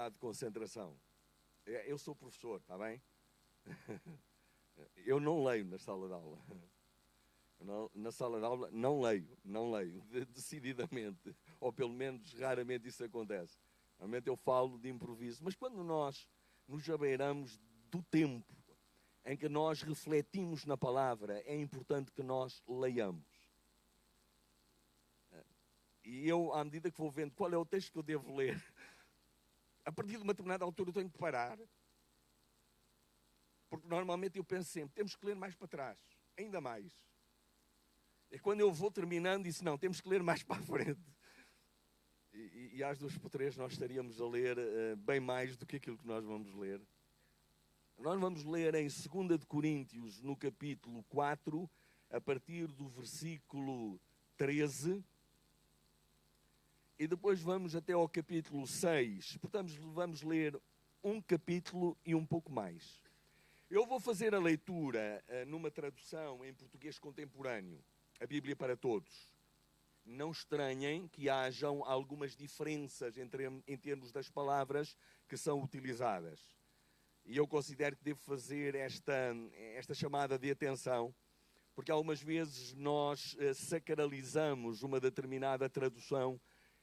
bocado de concentração. Eu sou professor, está bem? Eu não leio na sala de aula. Na sala de aula não leio, decididamente. Ou pelo menos raramente isso acontece. Normalmente eu falo de improviso. Mas quando nós nos abeiramos do tempo em que nós refletimos na palavra, é importante que nós leiamos. E eu, à medida que vou vendo qual é o texto que eu devo ler, a partir de uma determinada altura eu tenho que parar. Porque normalmente eu penso sempre, temos que ler mais para trás, ainda mais. E quando eu vou terminando, disse, não, temos que ler mais para a frente. E às 2x3 nós estaríamos a ler bem mais do que aquilo que nós vamos ler. Nós vamos ler em 2 de Coríntios, no capítulo 4, a partir do versículo 13, e depois vamos até ao capítulo 6. Portanto, vamos ler um capítulo e um pouco mais. Eu vou fazer a leitura numa tradução em português contemporâneo, a Bíblia para Todos. Não estranhem que hajam algumas diferenças em termos das palavras que são utilizadas. E eu considero que devo fazer esta chamada de atenção, porque algumas vezes nós sacralizamos uma determinada tradução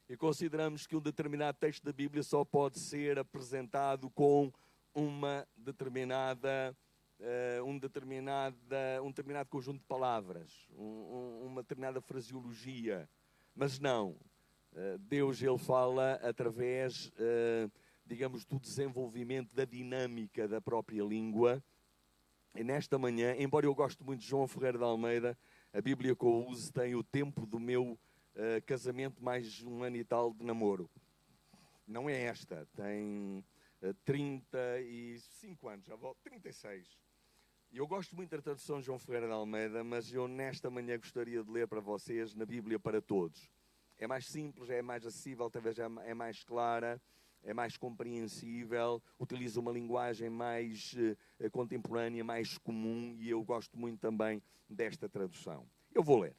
e consideramos que um determinado texto da Bíblia só pode ser apresentado com um determinado conjunto de palavras, uma determinada fraseologia. Mas não. Deus, ele fala através, digamos, do desenvolvimento da dinâmica da própria língua. E nesta manhã, embora eu goste muito de João Ferreira de Almeida, a Bíblia que eu uso tem o tempo do meu casamento mais um ano e tal de namoro. Não é esta, tem 35 anos, já volto, 36. E eu gosto muito da tradução de João Ferreira de Almeida, mas eu nesta manhã gostaria de ler para vocês na Bíblia para Todos. É mais simples, é mais acessível, talvez é mais clara, é mais compreensível, utiliza uma linguagem mais contemporânea, mais comum, e eu gosto muito também desta tradução. Eu vou ler.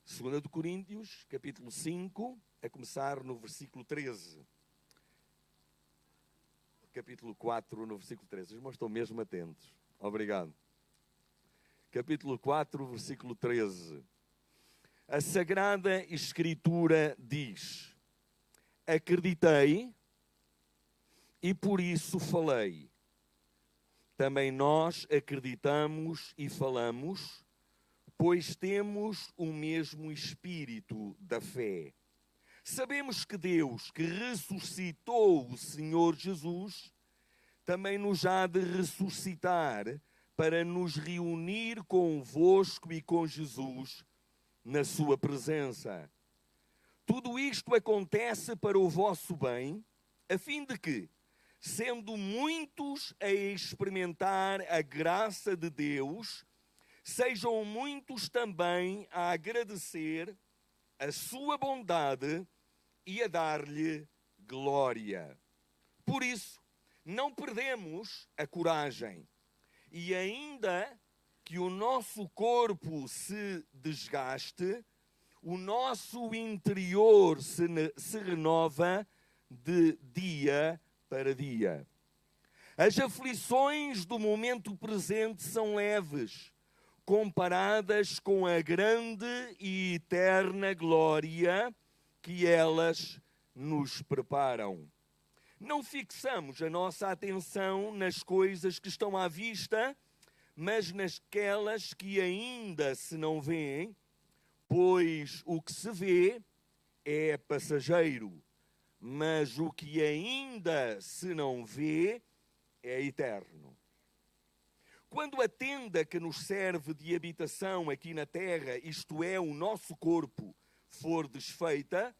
2 de Coríntios, capítulo 5, a começar no versículo 13. Capítulo 4, no versículo 13. Os irmãos estão mesmo atentos. Obrigado. Capítulo 4, versículo 13. A Sagrada Escritura diz: acreditei e por isso falei. Também nós acreditamos e falamos, pois temos o mesmo espírito da fé. Sabemos que Deus, que ressuscitou o Senhor Jesus, também nos há de ressuscitar para nos reunir convosco e com Jesus na sua presença. Tudo isto acontece para o vosso bem, a fim de que, sendo muitos a experimentar a graça de Deus, sejam muitos também a agradecer a sua bondade e a dar-lhe glória. Por isso, não perdemos a coragem. E ainda que o nosso corpo se desgaste, o nosso interior se renova de dia para dia. As aflições do momento presente são leves, comparadas com a grande e eterna glória que elas nos preparam. Não fixamos a nossa atenção nas coisas que estão à vista, mas naquelas que ainda se não veem, pois o que se vê é passageiro, mas o que ainda se não vê é eterno. Quando a tenda que nos serve de habitação aqui na terra, isto é, o nosso corpo, for desfeita,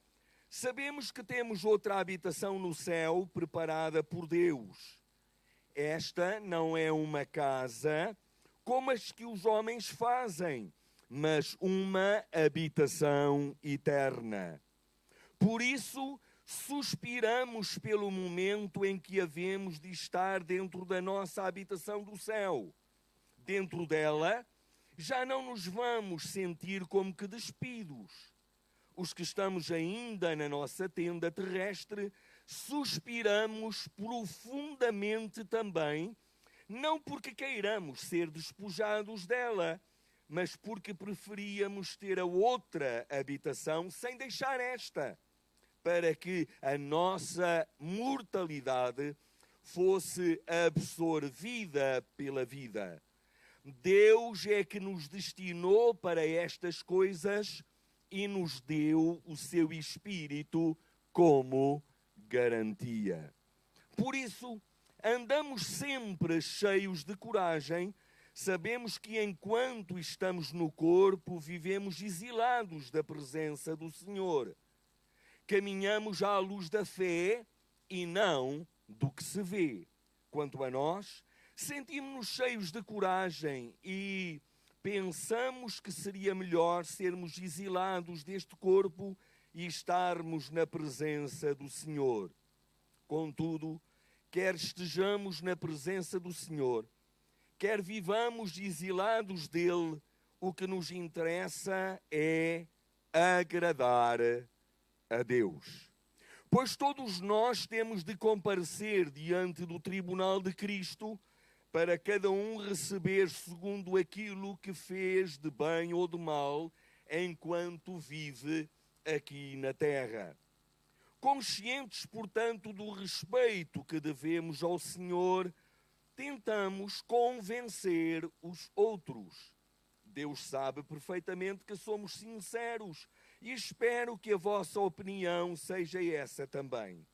sabemos que temos outra habitação no céu preparada por Deus. Esta não é uma casa como as que os homens fazem, mas uma habitação eterna. Por isso, suspiramos pelo momento em que havemos de estar dentro da nossa habitação do céu. Dentro dela, já não nos vamos sentir como que despidos. Os que estamos ainda na nossa tenda terrestre suspiramos profundamente também, não porque queiramos ser despojados dela, mas porque preferíamos ter a outra habitação sem deixar esta, para que a nossa mortalidade fosse absorvida pela vida. Deus é que nos destinou para estas coisas e nos deu o seu Espírito como garantia. Por isso, andamos sempre cheios de coragem. Sabemos que enquanto estamos no corpo, vivemos exilados da presença do Senhor. Caminhamos à luz da fé e não do que se vê. Quanto a nós, sentimos-nos cheios de coragem e pensamos que seria melhor sermos exilados deste corpo e estarmos na presença do Senhor. Contudo, quer estejamos na presença do Senhor, quer vivamos exilados dele, o que nos interessa é agradar a Deus. Pois todos nós temos de comparecer diante do tribunal de Cristo, para cada um receber segundo aquilo que fez de bem ou de mal, enquanto vive aqui na terra. Conscientes, portanto, do respeito que devemos ao Senhor, tentamos convencer os outros. Deus sabe perfeitamente que somos sinceros e espero que a vossa opinião seja essa também.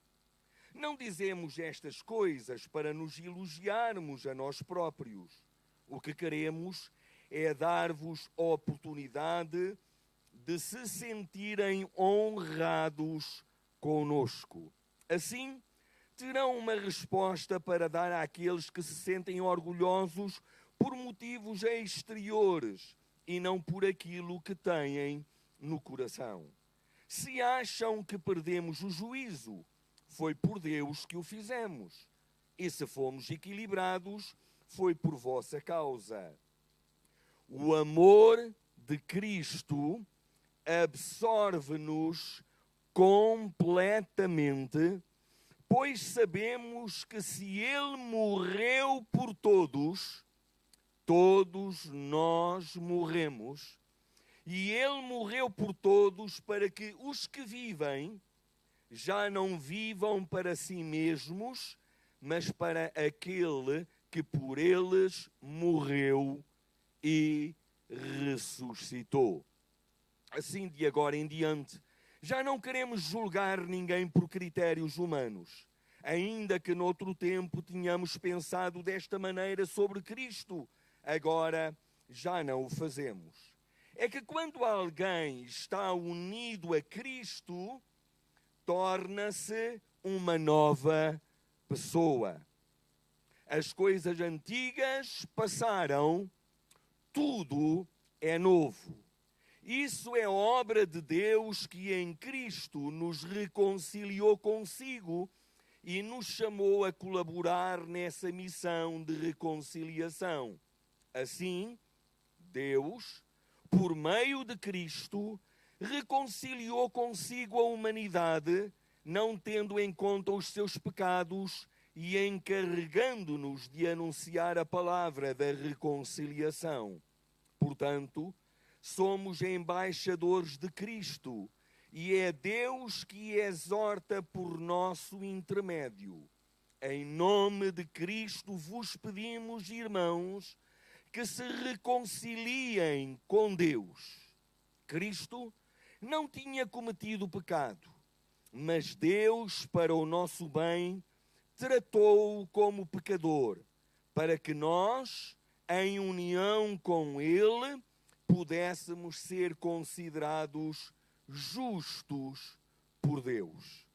Não dizemos estas coisas para nos elogiarmos a nós próprios. O que queremos é dar-vos a oportunidade de se sentirem honrados conosco. Assim, terão uma resposta para dar àqueles que se sentem orgulhosos por motivos exteriores e não por aquilo que têm no coração. Se acham que perdemos o juízo, foi por Deus que o fizemos. E se fomos equilibrados, foi por vossa causa. O amor de Cristo absorve-nos completamente, pois sabemos que se Ele morreu por todos, todos nós morremos. E Ele morreu por todos para que os que vivem já não vivam para si mesmos, mas para aquele que por eles morreu e ressuscitou. Assim, de agora em diante, já não queremos julgar ninguém por critérios humanos, ainda que noutro tempo tínhamos pensado desta maneira sobre Cristo, agora já não o fazemos. É que quando alguém está unido a Cristo, torna-se uma nova pessoa. As coisas antigas passaram, tudo é novo. Isso é obra de Deus que em Cristo nos reconciliou consigo e nos chamou a colaborar nessa missão de reconciliação. Assim, Deus, por meio de Cristo, reconciliou consigo a humanidade, não tendo em conta os seus pecados e encarregando-nos de anunciar a palavra da reconciliação. Portanto, somos embaixadores de Cristo e é Deus que exorta por nosso intermédio. Em nome de Cristo vos pedimos, irmãos, que se reconciliem com Deus. Cristo não tinha cometido pecado, mas Deus, para o nosso bem, tratou-o como pecador, para que nós, em união com Ele, pudéssemos ser considerados justos por Deus.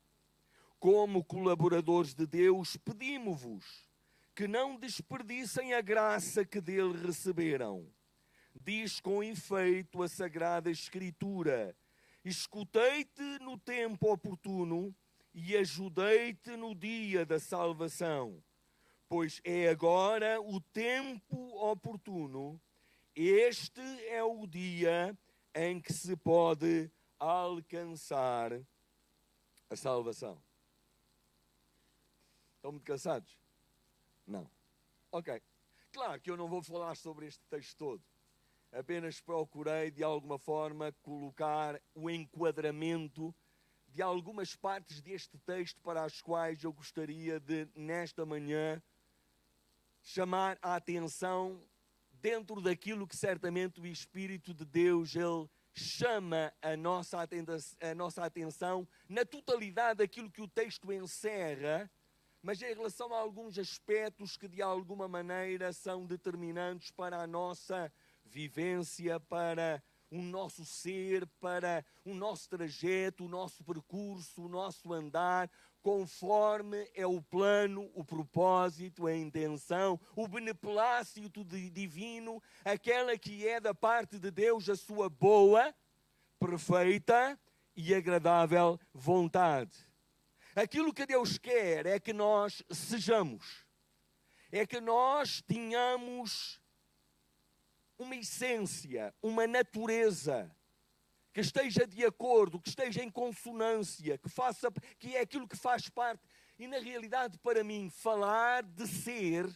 Como colaboradores de Deus, pedimos-vos que não desperdicem a graça que dele receberam. Diz com efeito a Sagrada Escritura: escutei-te no tempo oportuno e ajudei-te no dia da salvação. Pois é agora o tempo oportuno, este é o dia em que se pode alcançar a salvação. Estão muito cansados? Não. Ok. Claro que eu não vou falar sobre este texto todo. Apenas procurei, de alguma forma, colocar o enquadramento de algumas partes deste texto para as quais eu gostaria de, nesta manhã, chamar a atenção dentro daquilo que certamente o Espírito de Deus, Ele chama a nossa atenção na totalidade daquilo que o texto encerra, mas em relação a alguns aspectos que de alguma maneira são determinantes para a nossa vivência, para o nosso ser, para o nosso trajeto, o nosso percurso, o nosso andar, conforme é o plano, o propósito, a intenção, o beneplácito divino, aquela que é da parte de Deus a sua boa, perfeita e agradável vontade. Aquilo que Deus quer é que nós sejamos, é que nós tenhamos uma essência, uma natureza que esteja de acordo, que esteja em consonância, que é aquilo que faz parte. E na realidade, para mim, falar de ser,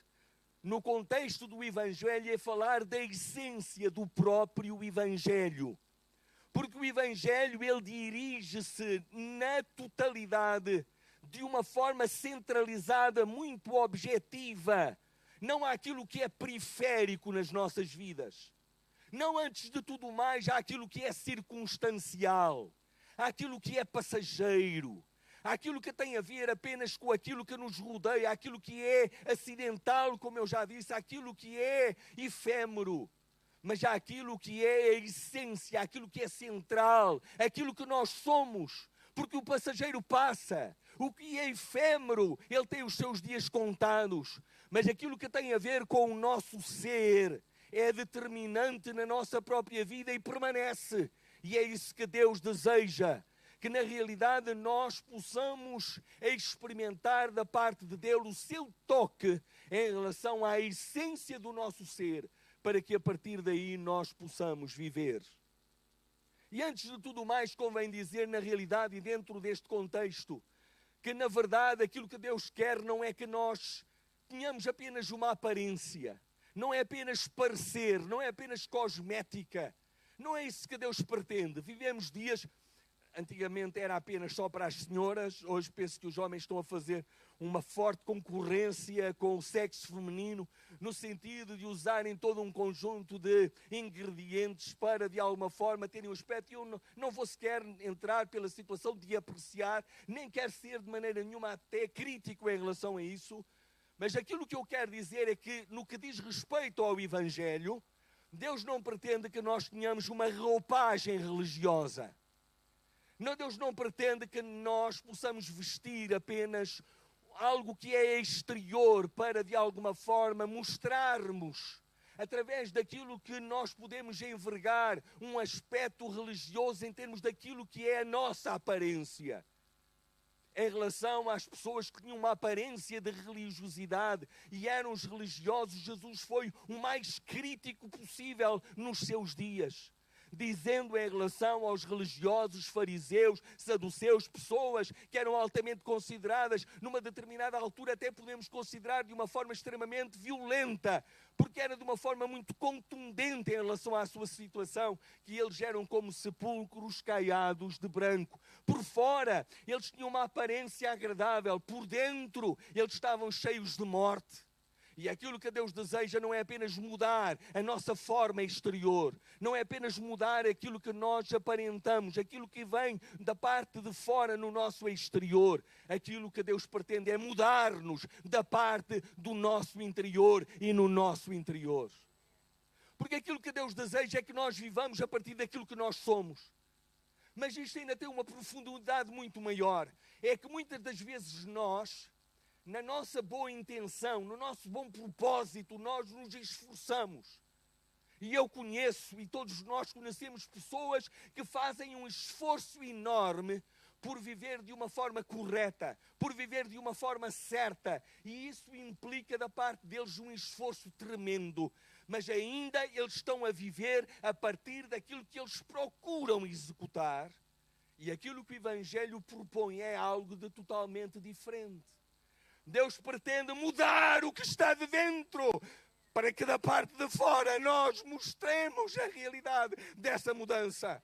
no contexto do Evangelho, é falar da essência do próprio Evangelho. Porque o Evangelho, ele dirige-se na totalidade, de uma forma centralizada, muito objetiva, não há aquilo que é periférico nas nossas vidas. Não, antes de tudo mais, há aquilo que é circunstancial, há aquilo que é passageiro, há aquilo que tem a ver apenas com aquilo que nos rodeia, há aquilo que é acidental, como eu já disse, há aquilo que é efêmero. Mas há aquilo que é a essência, aquilo que é central, aquilo que nós somos, porque o passageiro passa. O que é efêmero, ele tem os seus dias contados, mas aquilo que tem a ver com o nosso ser é determinante na nossa própria vida e permanece. E é isso que Deus deseja, que na realidade nós possamos experimentar da parte de Deus o seu toque em relação à essência do nosso ser, para que a partir daí nós possamos viver. E antes de tudo mais, convém dizer na realidade e dentro deste contexto, que na verdade aquilo que Deus quer não é que nós tenhamos apenas uma aparência, não é apenas parecer, não é apenas cosmética, não é isso que Deus pretende. Vivemos dias, antigamente era apenas só para as senhoras, hoje penso que os homens estão a fazer uma forte concorrência com o sexo feminino, no sentido de usarem todo um conjunto de ingredientes para, de alguma forma, terem um aspecto. Eu não vou sequer entrar pela situação de apreciar, nem quero ser de maneira nenhuma até crítico em relação a isso, mas aquilo que eu quero dizer é que, no que diz respeito ao Evangelho, Deus não pretende que nós tenhamos uma roupagem religiosa. Não, Deus não pretende que nós possamos vestir apenas algo que é exterior para, de alguma forma, mostrarmos, através daquilo que nós podemos envergar, um aspecto religioso em termos daquilo que é a nossa aparência. Em relação às pessoas que tinham uma aparência de religiosidade e eram os religiosos, Jesus foi o mais crítico possível nos seus dias, dizendo em relação aos religiosos, fariseus, saduceus, pessoas que eram altamente consideradas, numa determinada altura até podemos considerar de uma forma extremamente violenta, porque era de uma forma muito contundente em relação à sua situação, que eles eram como sepulcros caiados de branco. Por fora, eles tinham uma aparência agradável, por dentro, eles estavam cheios de morte. E aquilo que Deus deseja não é apenas mudar a nossa forma exterior, não é apenas mudar aquilo que nós aparentamos, aquilo que vem da parte de fora no nosso exterior. Aquilo que Deus pretende é mudar-nos da parte do nosso interior e no nosso interior. Porque aquilo que Deus deseja é que nós vivamos a partir daquilo que nós somos. Mas isto ainda tem uma profundidade muito maior. É que muitas das vezes nós, na nossa boa intenção, no nosso bom propósito, nós nos esforçamos. E eu conheço, e todos nós conhecemos pessoas que fazem um esforço enorme por viver de uma forma correta, por viver de uma forma certa. E isso implica da parte deles um esforço tremendo. Mas ainda eles estão a viver a partir daquilo que eles procuram executar. E aquilo que o Evangelho propõe é algo de totalmente diferente. Deus pretende mudar o que está de dentro, para que da parte de fora nós mostremos a realidade dessa mudança.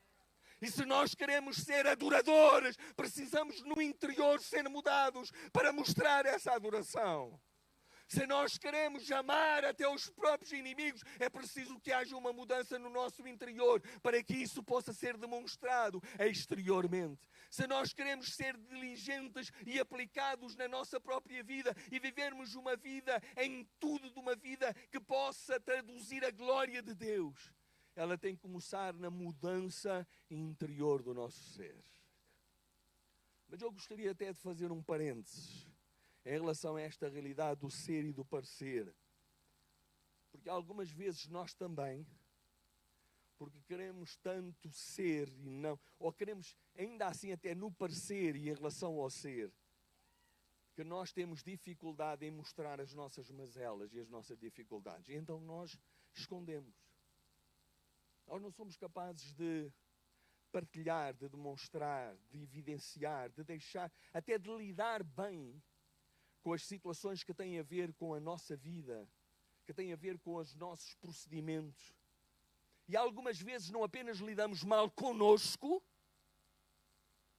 E se nós queremos ser adoradores, precisamos no interior ser mudados para mostrar essa adoração. Se nós queremos amar até os próprios inimigos, é preciso que haja uma mudança no nosso interior para que isso possa ser demonstrado exteriormente. Se nós queremos ser diligentes e aplicados na nossa própria vida e vivermos uma vida em tudo de uma vida que possa traduzir a glória de Deus, ela tem que começar na mudança interior do nosso ser. Mas eu gostaria até de fazer um parênteses em relação a esta realidade do ser e do parecer. Porque algumas vezes nós também, porque queremos tanto ser e não, ou queremos ainda assim até no parecer e em relação ao ser, que nós temos dificuldade em mostrar as nossas mazelas e as nossas dificuldades. E então nós escondemos. Nós não somos capazes de partilhar, de demonstrar, de evidenciar, de deixar, até de lidar bem com as situações que têm a ver com a nossa vida, que têm a ver com os nossos procedimentos. E algumas vezes não apenas lidamos mal conosco,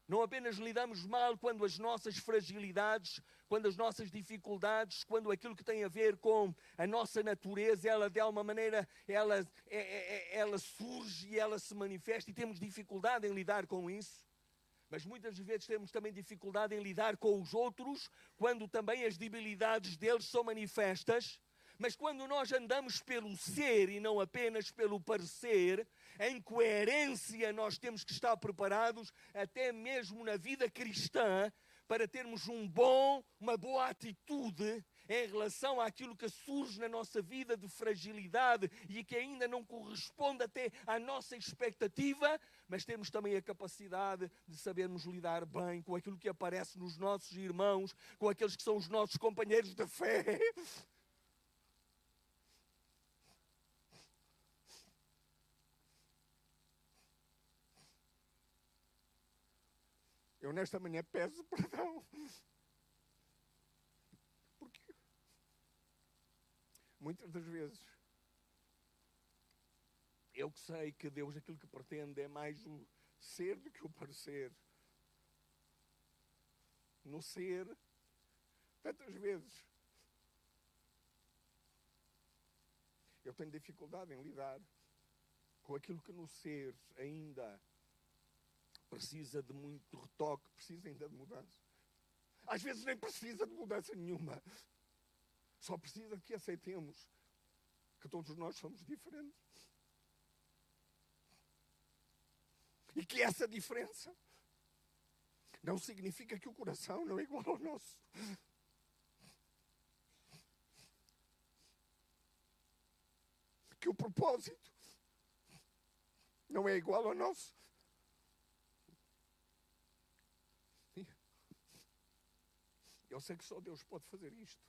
não apenas lidamos mal quando as nossas fragilidades, quando as nossas dificuldades, quando aquilo que tem a ver com a nossa natureza, ela de alguma maneira, ela surge e ela se manifesta e temos dificuldade em lidar com isso. Mas muitas vezes temos também dificuldade em lidar com os outros, quando também as debilidades deles são manifestas. Mas quando nós andamos pelo ser e não apenas pelo parecer, em coerência nós temos que estar preparados, até mesmo na vida cristã, para termos uma boa atitude em relação àquilo que surge na nossa vida de fragilidade e que ainda não corresponde até à nossa expectativa, mas temos também a capacidade de sabermos lidar bem com aquilo que aparece nos nossos irmãos, com aqueles que são os nossos companheiros de fé. Eu nesta manhã peço perdão. Porque muitas das vezes eu que sei que Deus aquilo que pretende é mais o ser do que o parecer. No ser, tantas vezes eu tenho dificuldade em lidar com aquilo que no ser ainda precisa de muito retoque, precisa ainda de mudança. Às vezes nem precisa de mudança nenhuma. Só precisa que aceitemos que todos nós somos diferentes. E que essa diferença não significa que o coração não é igual ao nosso. Que o propósito não é igual ao nosso. Eu sei que só Deus pode fazer isto.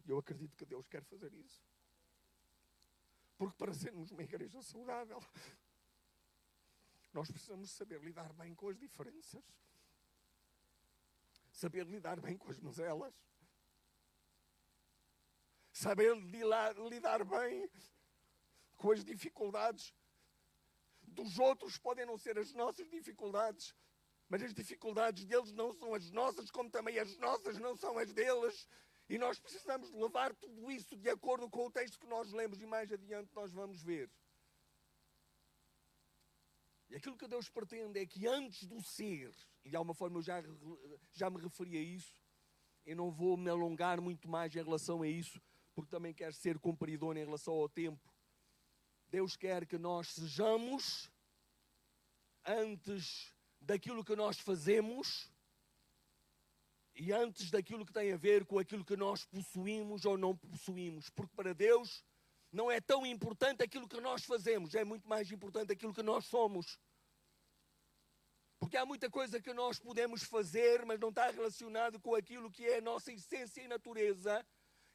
Eu acredito que Deus quer fazer isso. Porque para sermos uma igreja saudável, nós precisamos saber lidar bem com as diferenças. Saber lidar bem com as mazelas. Saber lidar bem com as dificuldades dos outros. Podem não ser as nossas dificuldades, mas as dificuldades deles não são as nossas, como também as nossas não são as deles. E nós precisamos levar tudo isso de acordo com o texto que nós lemos e mais adiante nós vamos ver. E aquilo que Deus pretende é que antes do ser, e de alguma forma eu já me referi a isso, eu não vou me alongar muito mais em relação a isso, porque também quero ser cumpridor em relação ao tempo. Deus quer que nós sejamos, antes daquilo que nós fazemos, e antes daquilo que tem a ver com aquilo que nós possuímos ou não possuímos. Porque para Deus não é tão importante aquilo que nós fazemos, é muito mais importante aquilo que nós somos. Porque há muita coisa que nós podemos fazer, mas não está relacionado com aquilo que é a nossa essência e natureza.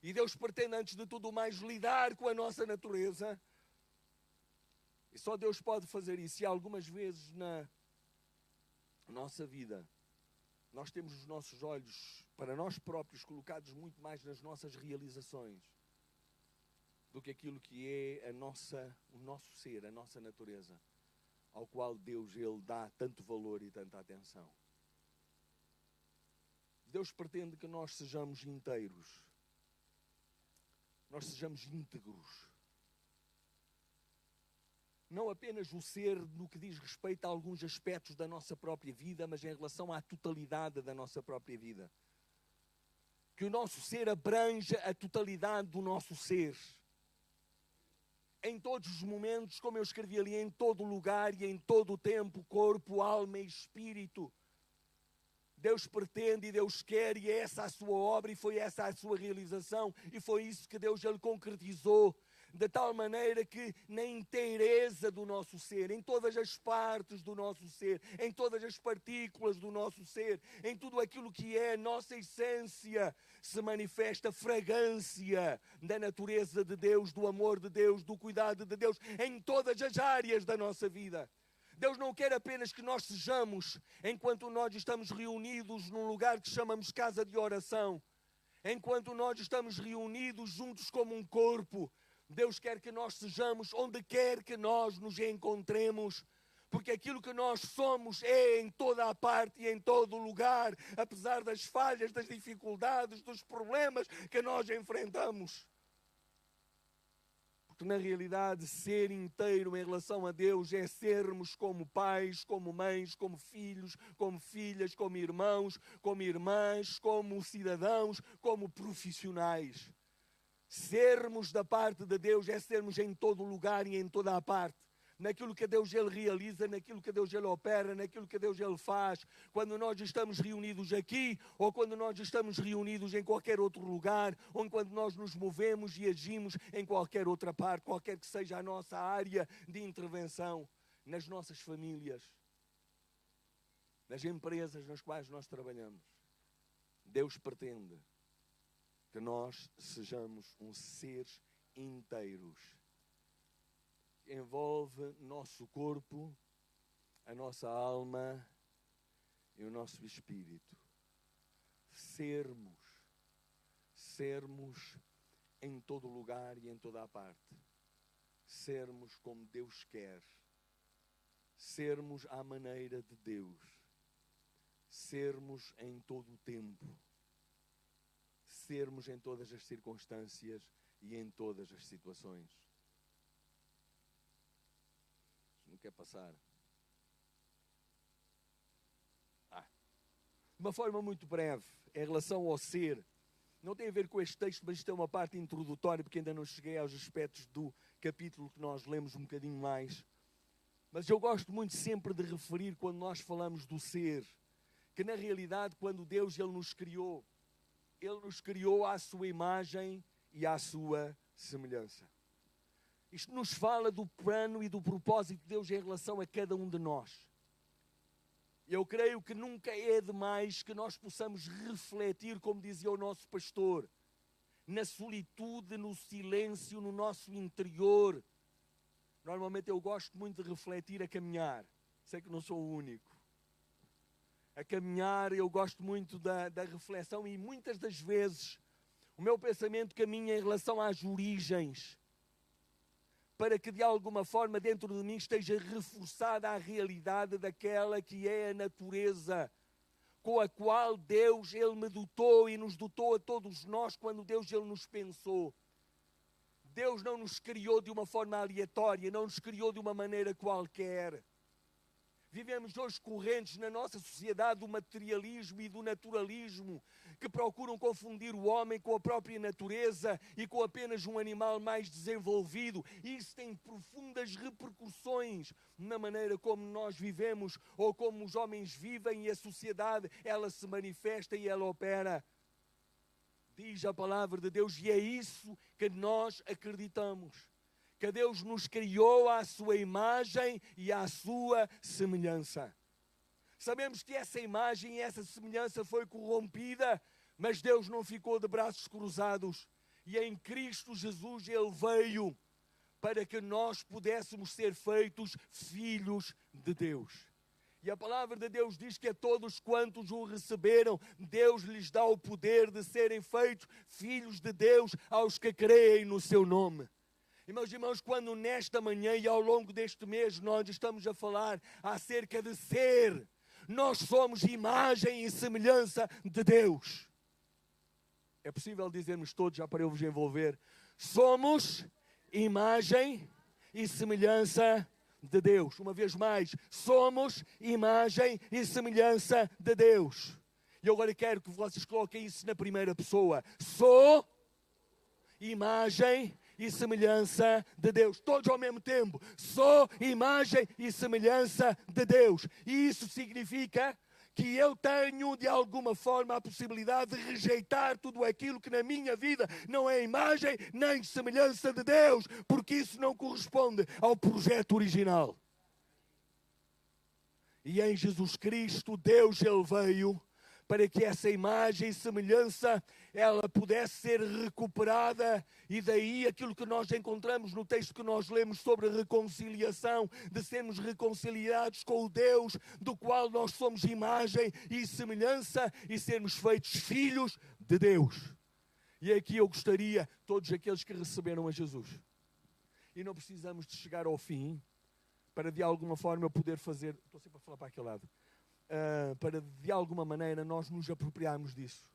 E Deus pretende, antes de tudo mais, lidar com a nossa natureza. E só Deus pode fazer isso. E algumas vezes na nossa vida, nós temos os nossos olhos, para nós próprios, colocados muito mais nas nossas realizações do que aquilo que é o nosso ser, a nossa natureza, ao qual Deus, Ele dá tanto valor e tanta atenção. Deus pretende que nós sejamos inteiros, nós sejamos íntegros. Não apenas o ser no que diz respeito a alguns aspectos da nossa própria vida, mas em relação à totalidade da nossa própria vida. Que o nosso ser abranja a totalidade do nosso ser. Em todos os momentos, como eu escrevi ali, em todo lugar e em todo o tempo, corpo, alma e espírito. Deus pretende e Deus quer, e é essa a sua obra, e foi essa a sua realização, e foi isso que Deus ele concretizou, de tal maneira que na inteireza do nosso ser, em todas as partes do nosso ser, em todas as partículas do nosso ser, em tudo aquilo que é a nossa essência, se manifesta a fragrância da natureza de Deus, do amor de Deus, do cuidado de Deus, em todas as áreas da nossa vida. Deus não quer apenas que nós sejamos, enquanto nós estamos reunidos num lugar que chamamos casa de oração, enquanto nós estamos reunidos juntos como um corpo. Deus quer que nós sejamos onde quer que nós nos encontremos, porque aquilo que nós somos é em toda a parte e em todo o lugar, apesar das falhas, das dificuldades, dos problemas que nós enfrentamos. Porque na realidade ser inteiro em relação a Deus é sermos como pais, como mães, como filhos, como filhas, como irmãos, como irmãs, como cidadãos, como profissionais. Sermos da parte de Deus é sermos em todo lugar e em toda a parte. Naquilo que Deus ele realiza, naquilo que Deus ele opera, naquilo que Deus ele faz. Quando nós estamos reunidos aqui, ou quando nós estamos reunidos em qualquer outro lugar, ou quando nós nos movemos e agimos em qualquer outra parte, qualquer que seja a nossa área de intervenção, nas nossas famílias, nas empresas nas quais nós trabalhamos. Deus pretende que nós sejamos seres inteiros. Envolve nosso corpo, a nossa alma e o nosso espírito. Sermos em todo lugar e em toda a parte. Sermos como Deus quer. Sermos à maneira de Deus. Sermos em todo o tempo. Sermos em todas as circunstâncias e em todas as situações. Não quer passar? De uma forma muito breve, em relação ao ser, não tem a ver com este texto, mas isto é uma parte introdutória, porque ainda não cheguei aos aspectos do capítulo que nós lemos um bocadinho mais. Mas eu gosto muito sempre de referir, quando nós falamos do ser, que na realidade, quando Deus ele nos criou à sua imagem e à sua semelhança. Isto nos fala do plano e do propósito de Deus em relação a cada um de nós. Eu creio que nunca é demais que nós possamos refletir, como dizia o nosso pastor, na solitude, no silêncio, no nosso interior. Normalmente eu gosto muito de refletir a caminhar. Sei que não sou o único. A caminhar, eu gosto muito da reflexão e muitas das vezes o meu pensamento caminha em relação às origens, para que de alguma forma dentro de mim esteja reforçada a realidade daquela que é a natureza com a qual Deus ele me dotou e nos dotou a todos nós quando Deus ele nos pensou. Deus não nos criou de uma forma aleatória, não nos criou de uma maneira qualquer. Vivemos hoje correntes na nossa sociedade do materialismo e do naturalismo que procuram confundir o homem com a própria natureza e com apenas um animal mais desenvolvido. Isso tem profundas repercussões na maneira como nós vivemos ou como os homens vivem e a sociedade, ela se manifesta e ela opera. Diz a palavra de Deus e é isso que nós acreditamos. Que Deus nos criou à sua imagem e à sua semelhança. Sabemos que essa imagem e essa semelhança foi corrompida, mas Deus não ficou de braços cruzados. E em Cristo Jesus Ele veio para que nós pudéssemos ser feitos filhos de Deus. E a palavra de Deus diz que a todos quantos o receberam, Deus lhes dá o poder de serem feitos filhos de Deus aos que creem no seu nome. E, meus irmãos, quando nesta manhã e ao longo deste mês nós estamos a falar acerca de ser, nós somos imagem e semelhança de Deus. É possível dizermos todos, já para eu vos envolver, somos imagem e semelhança de Deus. Uma vez mais, somos imagem e semelhança de Deus. E eu agora quero que vocês coloquem isso na primeira pessoa. Sou imagem e semelhança de Deus. Todos ao mesmo tempo. Sou imagem e semelhança de Deus. E isso significa que eu tenho de alguma forma a possibilidade de rejeitar tudo aquilo que na minha vida não é imagem nem semelhança de Deus, porque isso não corresponde ao projeto original. E em Jesus Cristo, Deus, Ele veio para que essa imagem e semelhança ela pudesse ser recuperada, e daí aquilo que nós encontramos no texto que nós lemos sobre a reconciliação, de sermos reconciliados com o Deus do qual nós somos imagem e semelhança e sermos feitos filhos de Deus. E aqui eu gostaria, todos aqueles que receberam a Jesus, e não precisamos de chegar ao fim para de alguma forma eu poder fazer, estou sempre a falar para aquele lado, para de alguma maneira nós nos apropriarmos disso.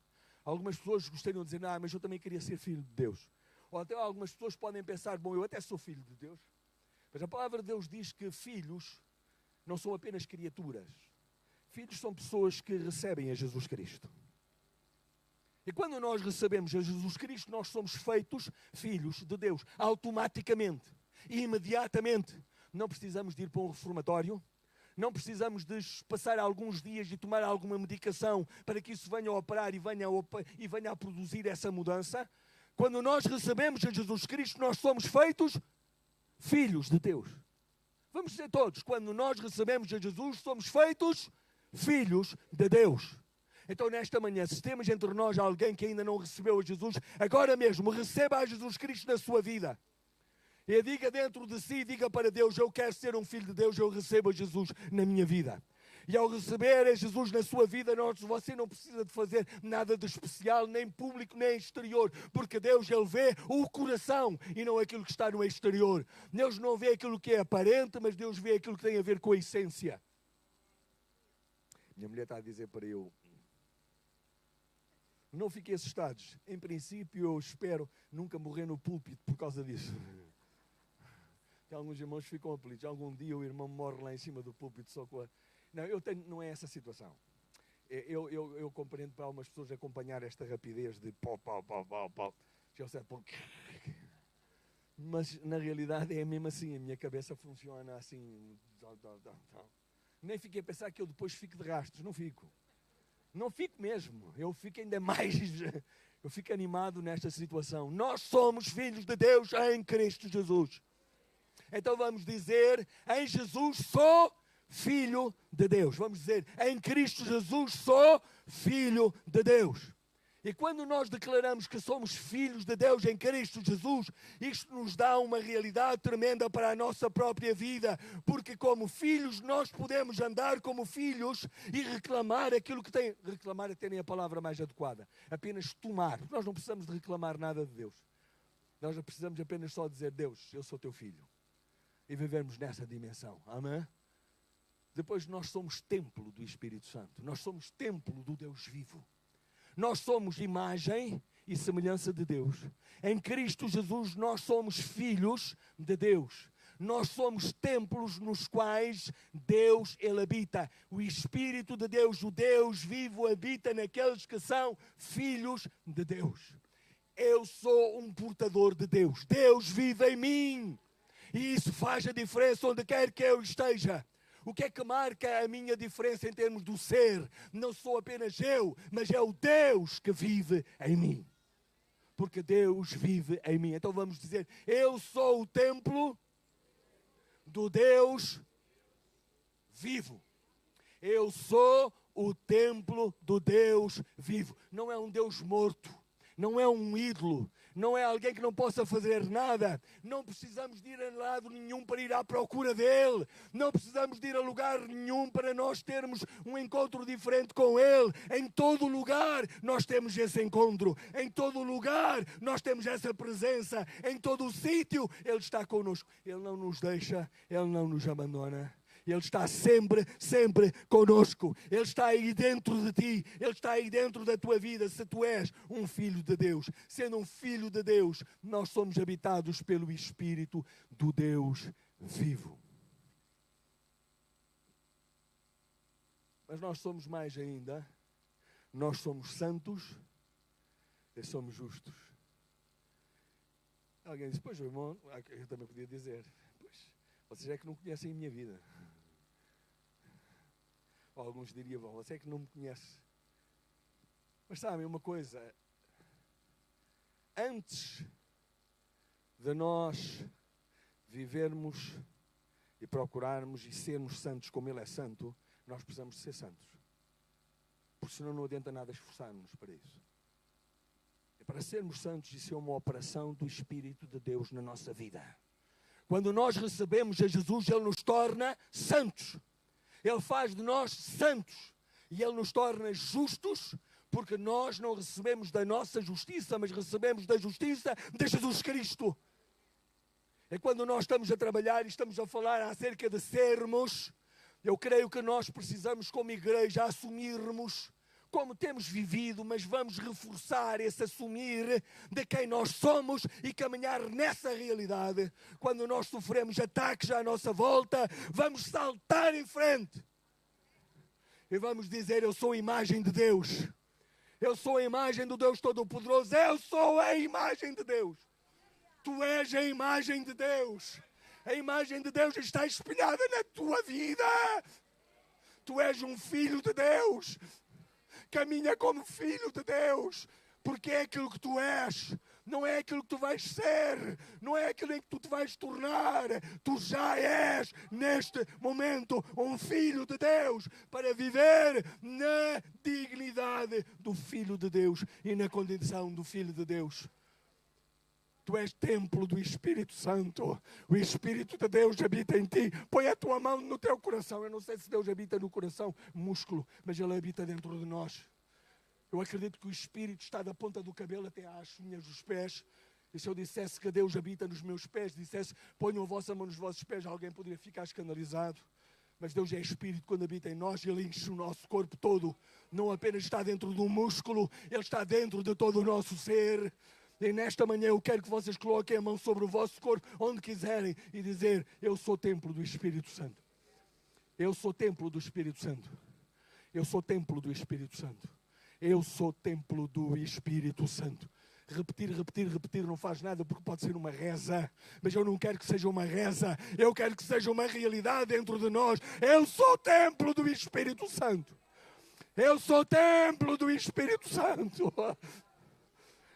Algumas pessoas gostariam de dizer, mas eu também queria ser filho de Deus. Ou até algumas pessoas podem pensar, bom, eu até sou filho de Deus. Mas a palavra de Deus diz que filhos não são apenas criaturas. Filhos são pessoas que recebem a Jesus Cristo. E quando nós recebemos a Jesus Cristo, nós somos feitos filhos de Deus, automaticamente, imediatamente. Não precisamos de ir para um reformatório, não precisamos de passar alguns dias e tomar alguma medicação para que isso venha a operar e venha a produzir essa mudança. Quando nós recebemos a Jesus Cristo, nós somos feitos filhos de Deus. Vamos dizer todos, quando nós recebemos a Jesus, somos feitos filhos de Deus. Então nesta manhã, se temos entre nós alguém que ainda não recebeu a Jesus, agora mesmo receba a Jesus Cristo na sua vida. E diga dentro de si, diga para Deus, eu quero ser um filho de Deus, eu recebo a Jesus na minha vida. E ao receber a Jesus na sua vida, você não precisa de fazer nada de especial, nem público, nem exterior, porque Deus, Ele vê o coração e não aquilo que está no exterior. Deus não vê aquilo que é aparente, mas Deus vê aquilo que tem a ver com a essência. Minha mulher está a dizer para eu, não fiquem assustados. Em princípio, eu espero nunca morrer no púlpito por causa disso. Que alguns irmãos ficam aflitos. Algum dia o irmão morre lá em cima do púlpito só com a... Não, não é essa situação. Eu compreendo para algumas pessoas acompanhar esta rapidez de pau. Mas na realidade é mesmo assim. A minha cabeça funciona assim. Nem fiquei a pensar que eu depois fico de rastros. Não fico. Não fico mesmo. Eu fico ainda mais... Eu fico animado nesta situação. Nós somos filhos de Deus em Cristo Jesus. Então vamos dizer, em Jesus sou filho de Deus. Vamos dizer, em Cristo Jesus sou filho de Deus. E quando nós declaramos que somos filhos de Deus em Cristo Jesus, isto nos dá uma realidade tremenda para a nossa própria vida. Porque como filhos nós podemos andar como filhos e reclamar aquilo que tem... Reclamar é terem a palavra mais adequada. Apenas tomar. Nós não precisamos de reclamar nada de Deus. Nós precisamos apenas só dizer, Deus, eu sou teu filho. E vivemos nessa dimensão, amém? Depois nós somos templo do Espírito Santo. Nós somos templo do Deus vivo. Nós somos imagem e semelhança de Deus. Em Cristo Jesus nós somos filhos de Deus. Nós somos templos nos quais Deus, Ele habita. O Espírito de Deus, o Deus vivo, habita naqueles que são filhos de Deus. Eu sou um portador de Deus. Deus vive em mim. E isso faz a diferença onde quer que eu esteja. O que é que marca a minha diferença em termos do ser? Não sou apenas eu, mas é o Deus que vive em mim. Porque Deus vive em mim. Então vamos dizer, eu sou o templo do Deus vivo. Eu sou o templo do Deus vivo. Não é um Deus morto. não é um ídolo, não é alguém que não possa fazer nada. Não precisamos de ir a lado nenhum para ir à procura dele. Não precisamos de ir a lugar nenhum para nós termos um encontro diferente com ele. Em todo lugar nós temos esse encontro. Em todo lugar nós temos essa presença. Em todo o sítio ele está connosco. Ele não nos deixa, ele não nos abandona. Ele está sempre, sempre conosco. Ele está aí dentro de ti. Ele está aí dentro da tua vida. Se tu és um filho de Deus. Sendo um filho de Deus, nós somos habitados pelo Espírito do Deus vivo. Mas nós somos mais ainda. Nós somos santos e somos justos. Alguém diz, pois, irmão, eu também podia dizer, pois, vocês é que não conhecem a minha vida. Ou alguns diriam, você é que não me conhece. Mas sabem uma coisa, antes de nós vivermos e procurarmos e sermos santos como Ele é santo, nós precisamos de ser santos. Porque senão não adianta nada esforçarmos para isso. É para sermos santos, isso é uma operação do Espírito de Deus na nossa vida. Quando nós recebemos a Jesus, Ele nos torna santos. Ele faz de nós santos. E Ele nos torna justos, porque nós não recebemos da nossa justiça, mas recebemos da justiça de Jesus Cristo. É quando nós estamos a trabalhar e estamos a falar acerca de sermos, eu creio que nós precisamos, como igreja, assumirmos como temos vivido, mas vamos reforçar esse assumir de quem nós somos e caminhar nessa realidade. Quando nós sofremos ataques à nossa volta, vamos saltar em frente e vamos dizer, eu sou a imagem de Deus. Eu sou a imagem do Deus Todo-Poderoso. Eu sou a imagem de Deus. Tu és a imagem de Deus. A imagem de Deus está espelhada na tua vida. Tu és um filho de Deus. Caminha como filho de Deus, porque é aquilo que tu és, não é aquilo que tu vais ser, não é aquilo em que tu te vais tornar. Tu já és, neste momento, um filho de Deus, para viver na dignidade do filho de Deus e na condição do filho de Deus. Tu és templo do Espírito Santo. O Espírito de Deus habita em ti. Põe a tua mão no teu coração. Eu não sei se Deus habita no coração, músculo, mas Ele habita dentro de nós. Eu acredito que o Espírito está da ponta do cabelo até às unhas dos pés. E se eu dissesse que Deus habita nos meus pés, dissesse, ponham a vossa mão nos vossos pés, alguém poderia ficar escandalizado. Mas Deus é Espírito, quando habita em nós, Ele enche o nosso corpo todo. Não apenas está dentro do músculo, Ele está dentro de todo o nosso ser. E nesta manhã eu quero que vocês coloquem a mão sobre o vosso corpo, onde quiserem, e dizer, eu sou templo do Espírito Santo. Eu sou templo do Espírito Santo. Eu sou templo do Espírito Santo. Eu sou templo do Espírito Santo. Repetir não faz nada, porque pode ser uma reza. Mas eu não quero que seja uma reza. Eu quero que seja uma realidade dentro de nós. Eu sou templo do Espírito Santo. Eu sou templo do Espírito Santo.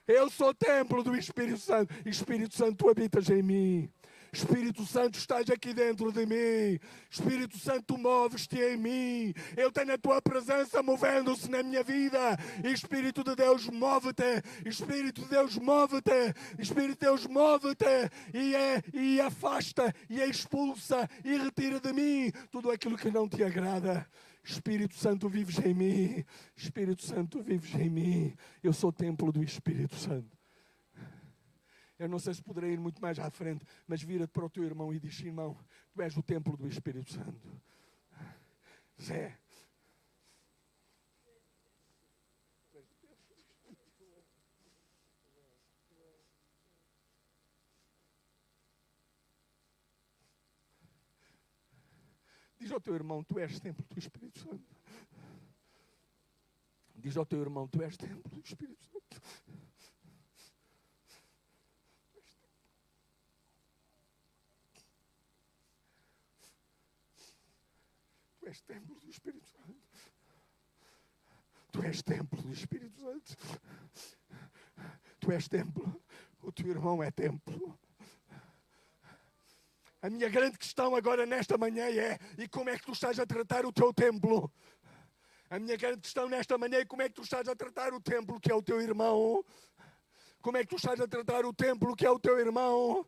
Eu sou templo do Espírito Santo. Espírito Santo, tu habitas em mim. Espírito Santo, estás aqui dentro de mim. Espírito Santo, tu moves-te em mim. Eu tenho a tua presença movendo-se na minha vida. Espírito de Deus, move-te. Espírito de Deus, move-te. Espírito de Deus, move-te. E afasta, e expulsa, e retira de mim tudo aquilo que não te agrada. Espírito Santo, vives em mim. Espírito Santo, vives em mim. Eu sou templo do Espírito Santo. Eu não sei se poderei ir muito mais à frente, mas vira-te para o teu irmão e diz, irmão, tu és o templo do Espírito Santo. Zé. Diz ao teu irmão, tu és templo do Espírito Santo. Diz ao teu irmão, tu és templo do Espírito Santo. Tu és templo do Espírito Santo. Tu és templo do Espírito Santo. Tu és templo. O teu irmão é templo. A minha grande questão agora nesta manhã é, e como é que tu estás a tratar o teu templo? A minha grande questão nesta manhã é como é que tu estás a tratar o templo que é o teu irmão? Como é que tu estás a tratar o templo que é o teu irmão?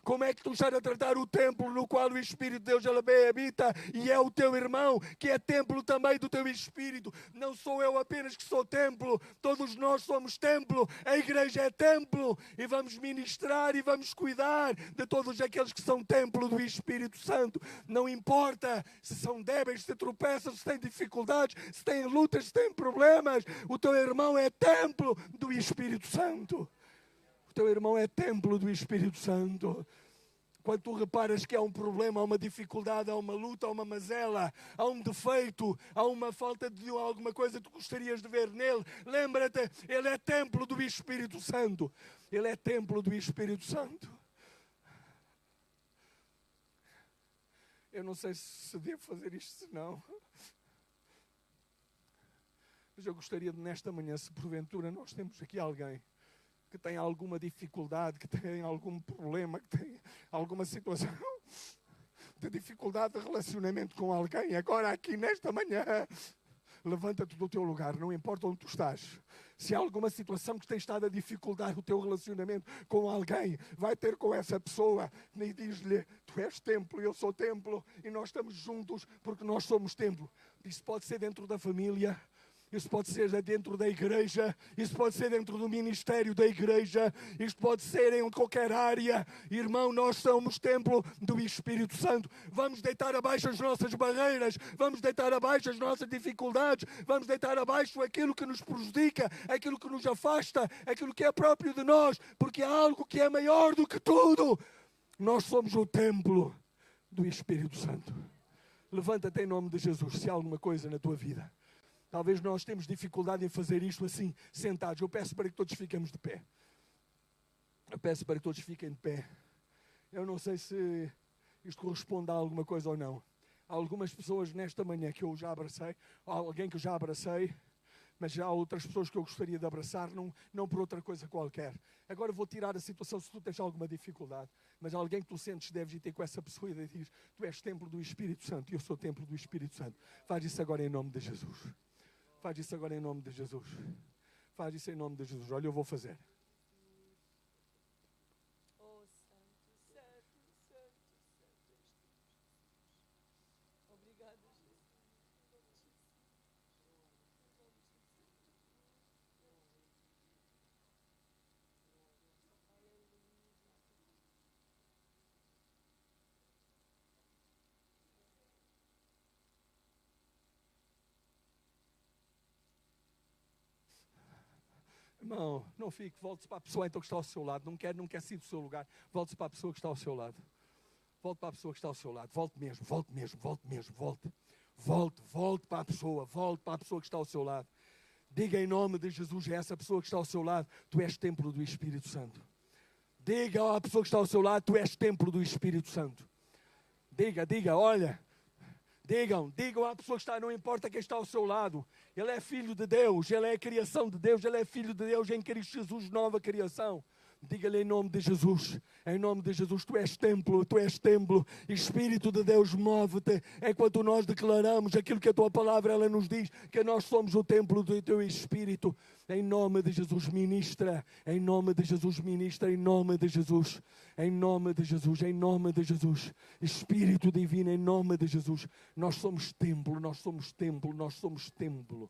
Como é que tu estás a tratar o templo no qual o Espírito de Deus ele bem habita e é o teu irmão, que é templo também do teu Espírito? Não sou eu apenas que sou templo, todos nós somos templo, a igreja é templo e vamos ministrar e vamos cuidar de todos aqueles que são templo do Espírito Santo. Não importa se são débeis, se tropeçam, se têm dificuldades, se têm lutas, se têm problemas, o teu irmão é templo do Espírito Santo. O teu irmão é templo do Espírito Santo. Quando tu reparas que há um problema, há uma dificuldade, há uma luta, há uma mazela, há um defeito, há uma falta de alguma coisa que tu gostarias de ver nele, lembra-te, ele é templo do Espírito Santo. Ele é templo do Espírito Santo. Eu não sei se devo fazer isto, se não. Mas eu gostaria de, nesta manhã, se porventura nós temos aqui alguém que tem alguma dificuldade, que tem algum problema, que tem alguma situação de dificuldade de relacionamento com alguém, agora aqui nesta manhã, levanta-te do teu lugar, não importa onde tu estás. Se há alguma situação que tem estado a dificultar o teu relacionamento com alguém, vai ter com essa pessoa e diz-lhe: tu és templo, eu sou templo, e nós estamos juntos porque nós somos templo. Isso pode ser dentro da família, isso pode ser dentro da igreja, isso pode ser dentro do ministério da igreja, isto pode ser em qualquer área. Irmão, nós somos templo do Espírito Santo. Vamos deitar abaixo as nossas barreiras, vamos deitar abaixo as nossas dificuldades, vamos deitar abaixo aquilo que nos prejudica, aquilo que nos afasta, aquilo que é próprio de nós, porque há algo que é maior do que tudo. Nós somos o templo do Espírito Santo. Levanta-te em nome de Jesus, se há alguma coisa na tua vida. Talvez nós temos dificuldade em fazer isto assim, sentados. Eu peço para que todos fiquemos de pé. Eu peço para que todos fiquem de pé. Eu não sei se isto corresponde a alguma coisa ou não. Há algumas pessoas nesta manhã que eu já abracei, há alguém que eu já abracei, mas há outras pessoas que eu gostaria de abraçar, não por outra coisa qualquer. Agora vou tirar a situação se tu tens alguma dificuldade, mas alguém que tu sentes deves ir ter com essa pessoa e diz: tu és templo do Espírito Santo e eu sou templo do Espírito Santo. Faz isso agora em nome de Jesus. Faz isso agora em nome de Jesus. Faz isso em nome de Jesus. Olha, eu vou fazer. Oh, santo, santo, santo, santo. Obrigada, Jesus. Irmão, não fique, volte-se para a pessoa então que está ao seu lado. Não quer sair do seu lugar. Volte-se para a pessoa que está ao seu lado. Volte para a pessoa que está ao seu lado. Volte mesmo, volte mesmo, volte mesmo, volte. Volte para a pessoa, volte para a pessoa que está ao seu lado. Diga em nome de Jesus a essa pessoa que está ao seu lado: tu és templo do Espírito Santo. Diga à pessoa que está ao seu lado: tu és templo do Espírito Santo. Diga, olha. Digam à pessoa que está, não importa quem está ao seu lado. Ele é filho de Deus, ele é a criação de Deus, ele é filho de Deus em Cristo Jesus, nova criação. Diga-lhe em nome de Jesus, tu és templo, Espírito de Deus, move-te, enquanto nós declaramos aquilo que a tua palavra ela nos diz, que nós somos o templo do teu Espírito. Em nome de Jesus, ministra, em nome de Jesus, ministra, em nome de Jesus, em nome de Jesus, em nome de Jesus, Espírito Divino, em nome de Jesus, nós somos templo, nós somos templo, nós somos templo.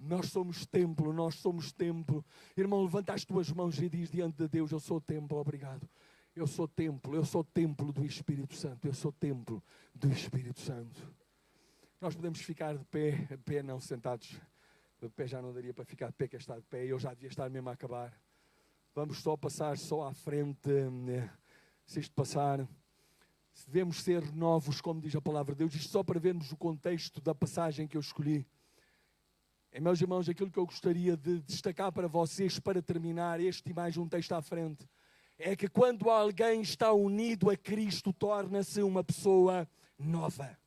Nós somos templo, nós somos templo. Irmão, levanta as tuas mãos e diz diante de Deus: eu sou templo, obrigado. Eu sou templo do Espírito Santo. Eu sou templo do Espírito Santo. Nós podemos ficar de pé não, sentados. De pé já não daria para ficar de pé, que está de pé. Eu já devia estar mesmo a acabar. Vamos só passar só à frente, se isto passar. Se devemos ser novos, como diz a palavra de Deus, isto só para vermos o contexto da passagem que eu escolhi. Meus irmãos, aquilo que eu gostaria de destacar para vocês, para terminar este e mais um texto à frente, é que quando alguém está unido a Cristo, torna-se uma pessoa nova.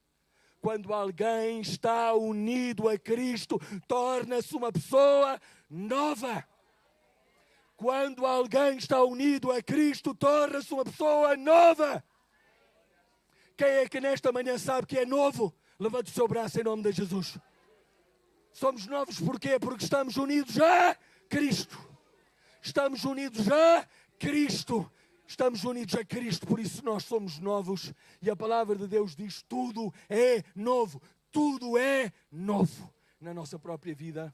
Quando alguém está unido a Cristo, torna-se uma pessoa nova. Quando alguém está unido a Cristo, torna-se uma pessoa nova. Quem é que nesta manhã sabe que é novo? Levante o seu braço em nome de Jesus. Somos novos porquê? Porque estamos unidos a Cristo. Estamos unidos a Cristo. Estamos unidos a Cristo, por isso nós somos novos. E a palavra de Deus diz: tudo é novo. Tudo é novo na nossa própria vida.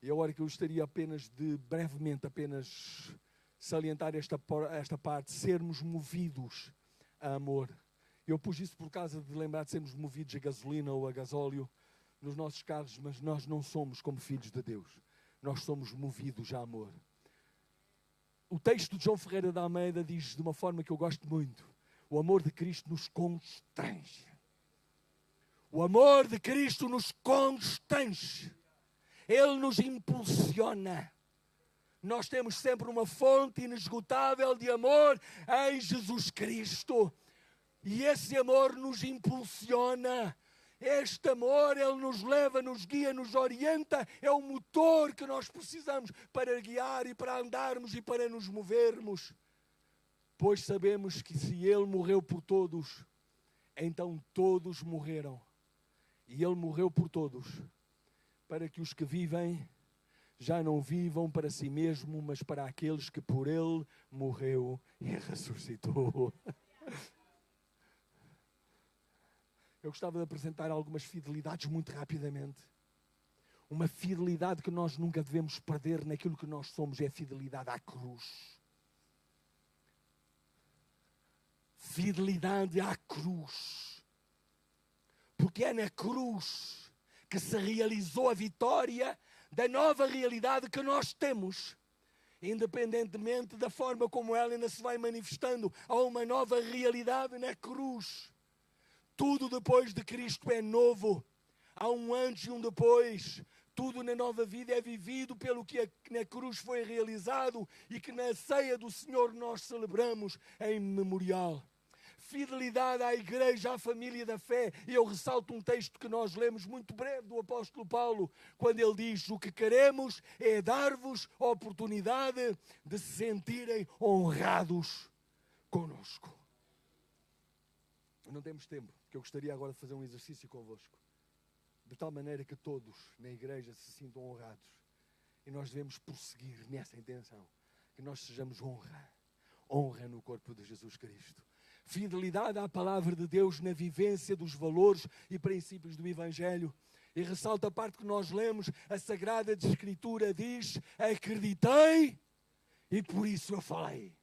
E agora que eu gostaria apenas de, brevemente, apenas salientar esta parte, sermos movidos a amor. Eu pus isso por causa de lembrar de sermos movidos a gasolina ou a gasóleo nos nossos carros, mas nós não somos como filhos de Deus. Nós somos movidos a amor. O texto de João Ferreira da Almeida diz de uma forma que eu gosto muito: o amor de Cristo nos constrange. O amor de Cristo nos constrange. Ele nos impulsiona. Nós temos sempre uma fonte inesgotável de amor em Jesus Cristo. E esse amor nos impulsiona. Este amor, Ele nos leva, nos guia, nos orienta. É o motor que nós precisamos para guiar e para andarmos e para nos movermos. Pois sabemos que se Ele morreu por todos, então todos morreram. E Ele morreu por todos, para que os que vivem já não vivam para si mesmo, mas para aqueles que por Ele morreu e ressuscitou. Eu gostava de apresentar algumas fidelidades muito rapidamente. Uma fidelidade que nós nunca devemos perder naquilo que nós somos é a fidelidade à cruz. Fidelidade à cruz. Porque é na cruz que se realizou a vitória da nova realidade que nós temos. Independentemente da forma como ela ainda se vai manifestando, há uma nova realidade na cruz. Tudo depois de Cristo é novo. Há um antes e um depois. Tudo na nova vida é vivido pelo que na cruz foi realizado e que na ceia do Senhor nós celebramos em memorial. Fidelidade à igreja, à família da fé. E eu ressalto um texto que nós lemos muito breve do apóstolo Paulo, quando ele diz: o que queremos é dar-vos a oportunidade de se sentirem honrados conosco. Não temos tempo, porque eu gostaria agora de fazer um exercício convosco, de tal maneira que todos na igreja se sintam honrados. E nós devemos prosseguir nessa intenção, que nós sejamos honra no corpo de Jesus Cristo. Fidelidade à palavra de Deus na vivência dos valores e princípios do Evangelho. E ressalta a parte que nós lemos, a Sagrada Escritura diz: acreditei e por isso eu falei.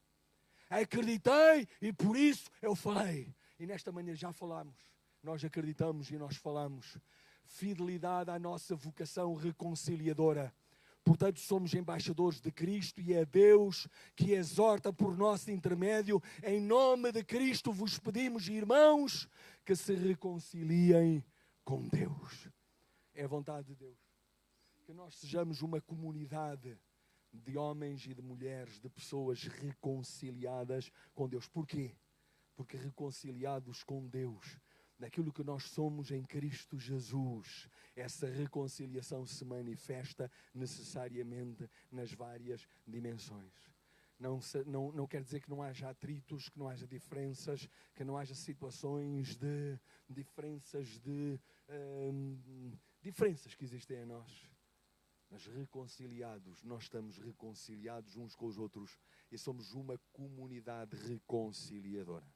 Acreditei e por isso eu falei. E nesta manhã já falámos, nós acreditamos e nós falamos. Fidelidade à nossa vocação reconciliadora. Portanto, somos embaixadores de Cristo e é Deus que exorta por nosso intermédio. Em nome de Cristo vos pedimos, irmãos, que se reconciliem com Deus. É a vontade de Deus. Que nós sejamos uma comunidade de homens e de mulheres, de pessoas reconciliadas com Deus. Porquê? Porque reconciliados com Deus, naquilo que nós somos em Cristo Jesus, essa reconciliação se manifesta necessariamente nas várias dimensões. Não quer dizer que não haja atritos, que não haja diferenças, que não haja situações de diferenças que existem em nós. Mas reconciliados, nós estamos reconciliados uns com os outros e somos uma comunidade reconciliadora.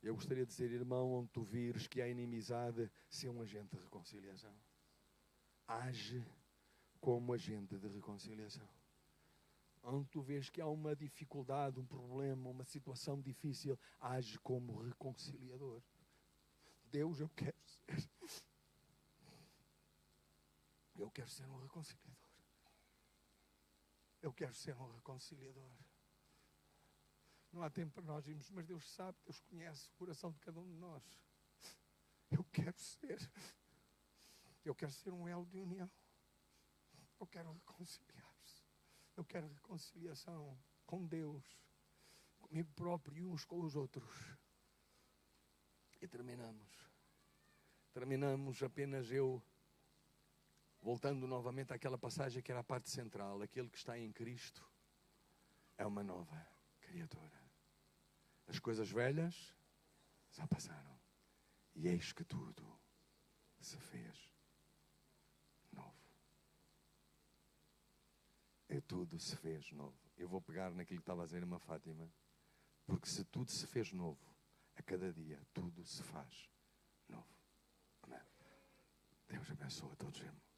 Eu gostaria de dizer, irmão, onde tu vires que há inimizade, se é um agente de reconciliação. Age como agente de reconciliação. Onde tu vês que há uma dificuldade, um problema, uma situação difícil, age como reconciliador. Deus, eu quero ser. Eu quero ser um reconciliador. Eu quero ser um reconciliador. Não há tempo para nós irmos, mas Deus sabe, Deus conhece o coração de cada um de nós. Eu quero ser um elo de união. Eu quero reconciliar-se. Eu quero reconciliação com Deus, comigo próprio e uns com os outros. E terminamos apenas eu, voltando novamente àquela passagem que era a parte central. Aquele que está em Cristo é uma nova criatura. As coisas velhas já passaram. E eis que tudo se fez novo. tudo se fez novo. Eu vou pegar naquilo que estava a dizer a irmã Fátima, porque se tudo se fez novo, a cada dia tudo se faz novo. Amém. Deus abençoe a todos, irmãos.